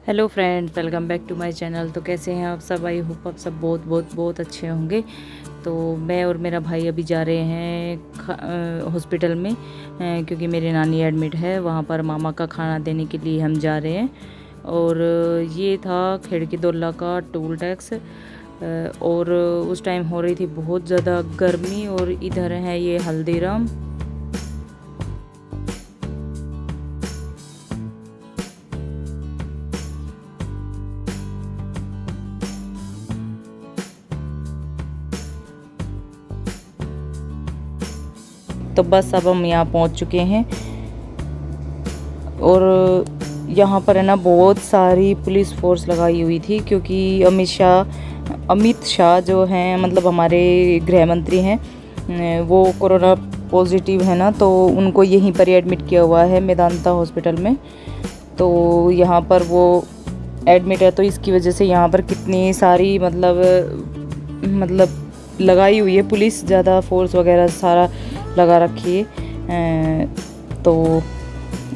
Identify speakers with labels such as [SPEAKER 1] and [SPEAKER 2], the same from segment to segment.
[SPEAKER 1] Hello friends, welcome back to my channel. तो कैसे हैं आप सब? आई होप आप सब बहुत बहुत बहुत अच्छे होंगे। तो मैं और मेरा भाई अभी जा रहे हैं हॉस्पिटल में, क्योंकि मेरी नानी एडमिट है। वहाँ पर मामा का खाना देने के लिए हम जा रहे हैं। और ये था खिड़की दोला का टोल टैक्स। और उस टाइम हो रही थी बहुत ज़्यादा गर्मी। और इधर है ये हल्दीराम। तो बस अब हम यहाँ पहुँच चुके हैं। और यहाँ पर है ना बहुत सारी पुलिस फोर्स लगाई हुई थी, क्योंकि अमित शाह जो हैं, मतलब हमारे गृह मंत्री हैं, वो कोरोना पॉजिटिव है ना, तो उनको यहीं पर एडमिट किया हुआ है मेदांता हॉस्पिटल में। तो यहाँ पर वो एडमिट है, तो इसकी वजह से यहाँ पर कितनी सारी मतलब लगाई हुई है पुलिस, ज़्यादा फोर्स वगैरह सारा लगा रखी है। तो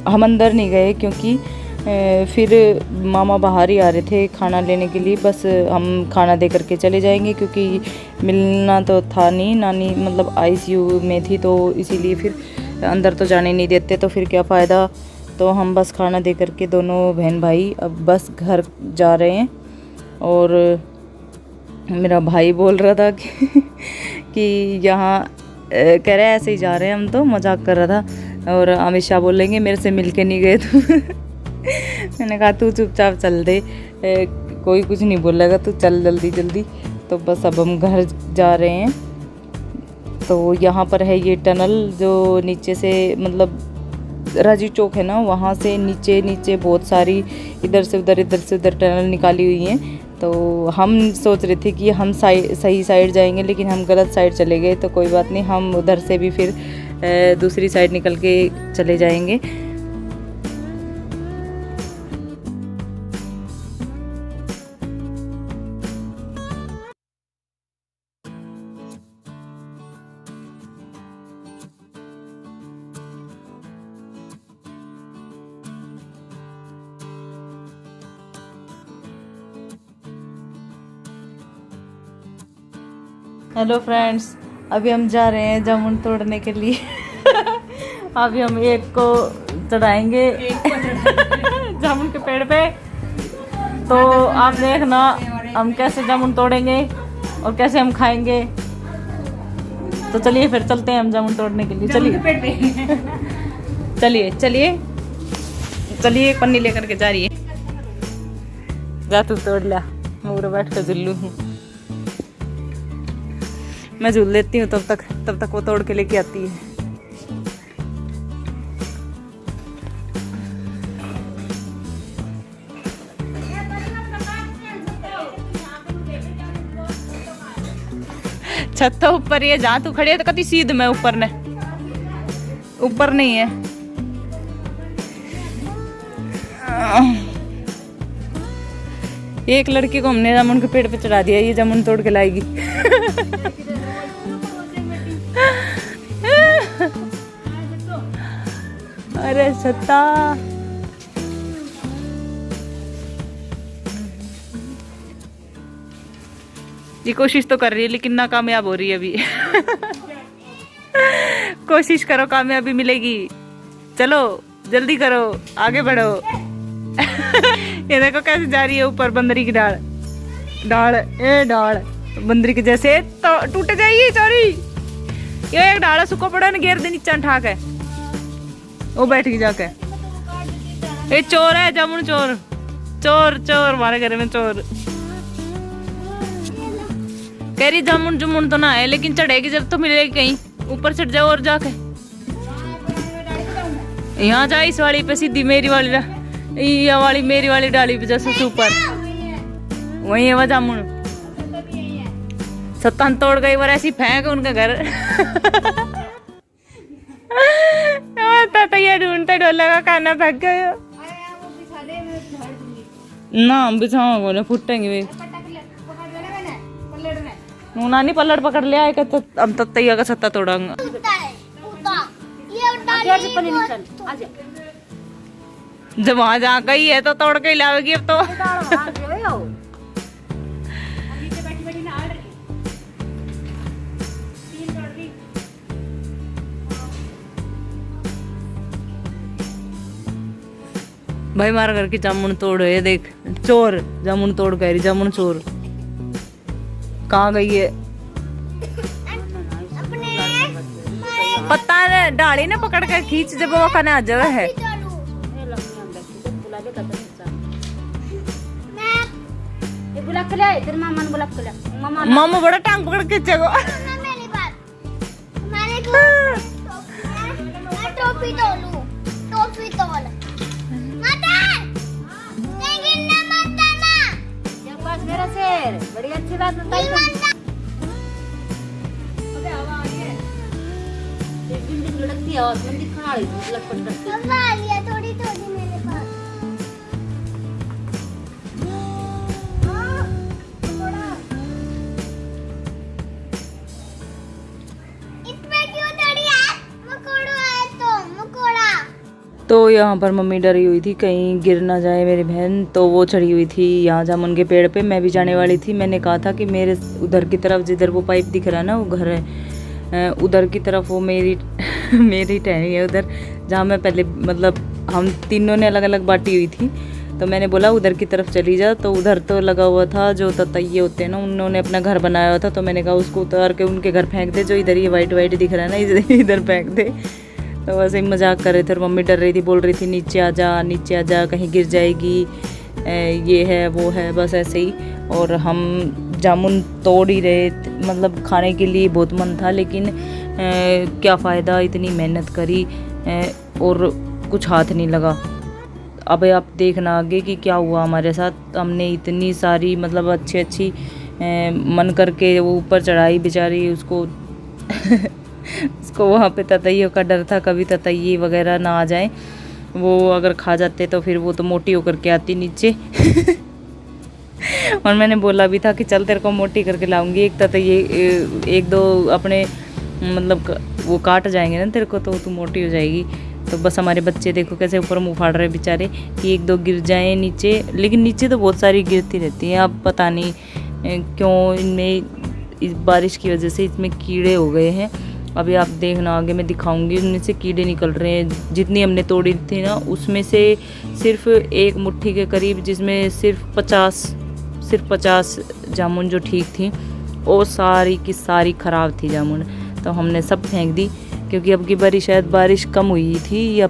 [SPEAKER 1] हम अंदर नहीं गए, क्योंकि फिर मामा बाहर ही आ रहे थे खाना लेने के लिए। बस हम खाना दे करके चले जाएंगे, क्योंकि मिलना तो था नहीं। नानी मतलब आईसीयू में थी, तो इसीलिए फिर अंदर तो जाने नहीं देते, तो फिर क्या फ़ायदा। तो हम बस खाना दे करके दोनों बहन भाई अब बस घर जा रहे हैं। और मेरा भाई बोल रहा था कि यहाँ कह रहे ऐसे ही जा रहे हैं हम, तो मजाक कर रहा था। और अमित शाह बोलेंगे मेरे से मिल के नहीं गए तुम। मैंने कहा तू चुपचाप चल दे, कोई कुछ नहीं बोलेगा, तू चल जल्दी जल्दी। तो बस अब हम घर जा रहे हैं। तो यहाँ पर है ये टनल, जो नीचे से मतलब राजीव चौक है ना, वहाँ से नीचे नीचे बहुत सारी इधर से उधर टनल निकाली हुई हैं। तो हम सोच रहे थे कि हम सही साइड जाएंगे, लेकिन हम गलत साइड चले गए। तो कोई बात नहीं, हम उधर से भी फिर दूसरी साइड निकल के चले जाएंगे। हेलो फ्रेंड्स, अभी हम जा रहे हैं जामुन तोड़ने के लिए। अभी हम एक को चढ़ाएंगे जामुन के पेड़ पे। तो आप देखना हम कैसे जामुन तोड़ेंगे और कैसे हम खाएंगे। तो चलिए फिर चलते हैं हम जामुन तोड़ने के लिए। चलिए चलिए चलिए चलिए, एक पन्नी लेकर के जा रही है। जा तू तोड़ लिया, मैं उधर बैठ कर झुल्लू हूँ। मैं झूल लेती हूँ, तब तक वो तोड़ के लेके आती है। छत तो ऊपर ही है, जहाँ तू खड़ी है तो कति सीध में ऊपर नहीं है। एक लड़की को हमने जामुन के पेड़ पे चढ़ा दिया, ये जामुन तोड़ के लाएगी। अरे सत्ता, ये कोशिश तो कर रही है लेकिन नाकामयाब हो रही है अभी। कोशिश करो, कामयाबी मिलेगी। चलो जल्दी करो, आगे बढ़ो। ये देखो कैसे जा रही है ऊपर बंदरी की डाल बंदरी के जैसे। तो टूट जाएगी चोरी। ये एक डाला सुखो पड़ा ना, घेर दे नीचा ठाक है, वो बैठ गई जाके। ये चोर है, जामुन चोर हमारे घर में चोर। कह रही जामुन तो ना है, लेकिन चढ़ेगी जब तो मिलेगी कहीं। ऊपर चढ़ जाओ और जाके यहाँ जा, इस वाली पे सीधी मेरी वाली डाली पे जैसे ऊपर वही है वो जामुन। सत्तान तोड़ गई बार ऐसी फेंक उनका घर। तो ये ढूंढते डोला का खाना फेंक गया ना। हम बिछाओ फुटेंगे वे नानी, पल्लड़ पकड़ लिया है। तो हम तैयार का सत्ता तोड़ांगा। जब वहां जा गई है तो तोड़ के ही लावेगी अब तो। भाई मार घर की जामुन तोड़ है, देख चोर जामुन तोड़ कह रही, जामुन चोर कहाँ गई है पता है, डाली ने पकड़ कर खींच जब वो खाने आ जावे है। मामा बड़ा टांग पकड़ के चलो।
[SPEAKER 2] टोपी तोलू, टोपी तोल। मेरा शेर बड़ी अच्छी बात बताई। लड़कती है और मंदिर खड़ा है लटपट करती है। आ लिया थोड़ी थोड़ी मेरे पास। इसमें क्यों चढ़ी है? मकोड़ा है तो मकोड़ा।
[SPEAKER 1] तो यहाँ पर मम्मी डरी हुई थी कहीं गिर ना जाए मेरी बहन, तो वो चढ़ी हुई थी यहाँ जामुन के पेड़ पे। मैं भी जाने वाली थी, मैंने कहा था कि मेरे उधर की तरफ जिधर वो पाइप दिख रहा है ना वो घर है, उधर की तरफ वो मेरी मेरी टहनी है उधर, जहाँ मैं पहले मतलब हम तीनों ने अलग अलग बांटी हुई थी। तो मैंने बोला उधर की तरफ चली जा, तो उधर तो लगा हुआ था जो ततैये होते हैं ना, उन्होंने अपना घर बनाया हुआ था। तो मैंने कहा उसको उतार के उनके घर फेंक दे, जो इधर ये वाइट वाइट दिख रहा है ना इधर फेंक दे। तो वैसे ही मजाक कर रहे थे और मम्मी डर रही थी, बोल रही थी नीचे आ जा नीचे आ जा कहीं गिर जाएगी, ये है वो है, बस ऐसे ही। और हम जामुन तोड़ ही रहे, मतलब खाने के लिए बहुत मन था, लेकिन क्या फ़ायदा, इतनी मेहनत करी और कुछ हाथ नहीं लगा। अब आप देखना आगे कि क्या हुआ हमारे साथ। हमने इतनी सारी मतलब अच्छी मन करके वो ऊपर चढ़ाई, बेचारी उसको उसको वहाँ पे ततैयों का डर था, कभी ततैये वगैरह ना आ जाए, वो अगर खा जाते तो फिर वो तो मोटी होकर के आती नीचे। और मैंने बोला भी था कि चल तेरे को मोटी करके लाऊंगी, एक ततैये एक दो अपने मतलब वो काट जाएंगे ना तेरे को तो तू मोटी हो जाएगी। तो बस हमारे बच्चे देखो कैसे ऊपर मुँह फाड़ रहे बेचारे कि एक दो गिर जाएं नीचे, लेकिन नीचे तो बहुत सारी गिरती रहती हैं। अब पता नहीं क्यों इनमें इस बारिश की वजह से इसमें कीड़े हो गए हैं। अभी आप देखना आगे मैं दिखाऊंगी, उनमें से कीड़े निकल रहे हैं। जितनी हमने तोड़ी थी ना उसमें से सिर्फ एक मुट्ठी के करीब, जिसमें सिर्फ 50 जामुन जो ठीक थी, वो सारी की सारी ख़राब थी जामुन। तो हमने सब फेंक दी, क्योंकि अब की बारी शायद बारिश कम हुई थी या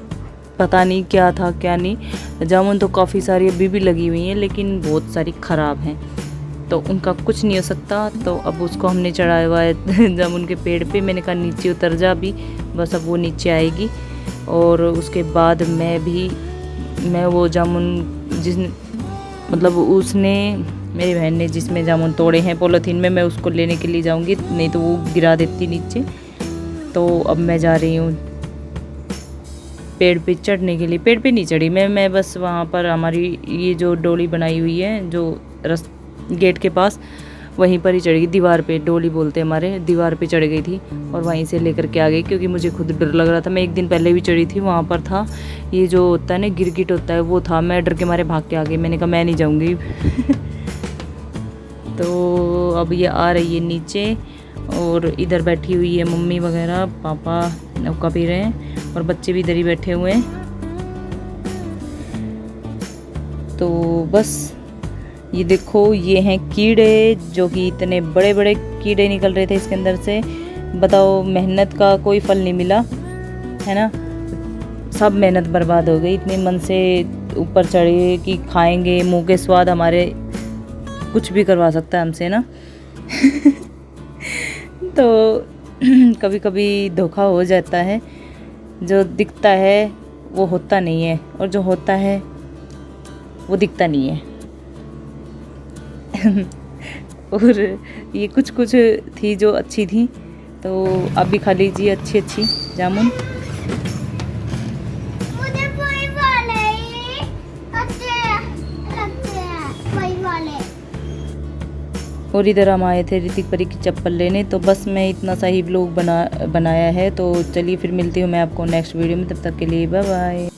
[SPEAKER 1] पता नहीं क्या था क्या नहीं। जामुन तो काफ़ी सारी अभी भी लगी हुई हैं, लेकिन बहुत सारी ख़राब हैं, तो उनका कुछ नहीं हो सकता। तो अब उसको हमने चढ़ाया हुआ है जामुन के पेड़ पे। मैंने कहा नीचे उतर जा अभी, बस अब वो नीचे आएगी और उसके बाद मैं वो जामुन जिस मतलब उसने मेरी बहन ने जिसमें जामुन तोड़े हैं पॉलीथीन में, मैं उसको लेने के लिए जाऊंगी, नहीं तो वो गिरा देती नीचे। तो अब मैं जा रही हूँ पेड़ पे चढ़ने के लिए। पेड़ पे नहीं चढ़ी मैं बस वहाँ पर हमारी ये जो डोली बनाई हुई है जो गेट के पास, वहीं पर ही चढ़ गई, दीवार पे, डोली बोलते हैं हमारे, दीवार पे चढ़ गई थी और वहीं से लेकर के आ गई, क्योंकि मुझे खुद डर लग रहा था। मैं एक दिन पहले भी चढ़ी थी, वहाँ पर था ये जो होता है ना गिरगिट होता है, वो था। मैं डर के मारे भाग के आ गई, मैंने कहा मैं नहीं जाऊँगी। तो अब ये आ रही है नीचे और इधर बैठी हुई है मम्मी वगैरह, पापा नौका पी रहे हैं और बच्चे भी इधर ही बैठे हुए हैं। तो बस ये देखो, ये हैं कीड़े, जो कि इतने बड़े बड़े कीड़े निकल रहे थे इसके अंदर से। बताओ, मेहनत का कोई फल नहीं मिला है ना, सब मेहनत बर्बाद हो गई। इतने मन से ऊपर चढ़े कि खाएंगे, मुंह के स्वाद हमारे कुछ भी करवा सकता है हमसे ना। तो कभी कभी धोखा हो जाता है, जो दिखता है वो होता नहीं है और जो होता है वो दिखता नहीं है। और ये कुछ थी जो अच्छी थी, तो आप भी खा लीजिए अच्छी जामुन।
[SPEAKER 2] मुझे वही वाले अच्छे लगते हैं, वही वाले।
[SPEAKER 1] और इधर हम आए थे ऋतिक परी की चप्पल लेने। तो बस मैं इतना सा ही व्लॉग बनाया है। तो चलिए फिर मिलती हूँ मैं आपको नेक्स्ट वीडियो में, तब तक के लिए बाय बाय।